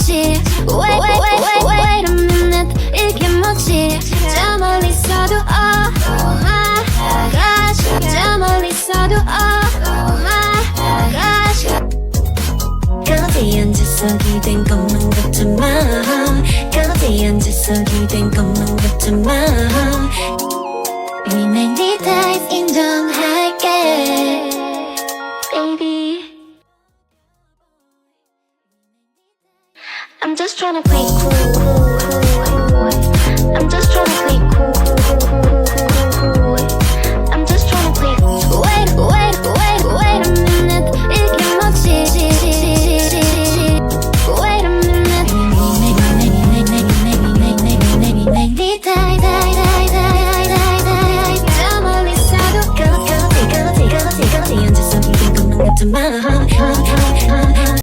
뭐지 wait a minute 이게 뭐지 저 멀리서도 oh my gosh 저 멀리서도 oh my gosh 어디 앉아서 기댄 것만 같지만 어디 앉아서 기댄 것만 같지만 이미 네 타입 인정할게 baby I'm just tryna play cool I'm just tryna play cool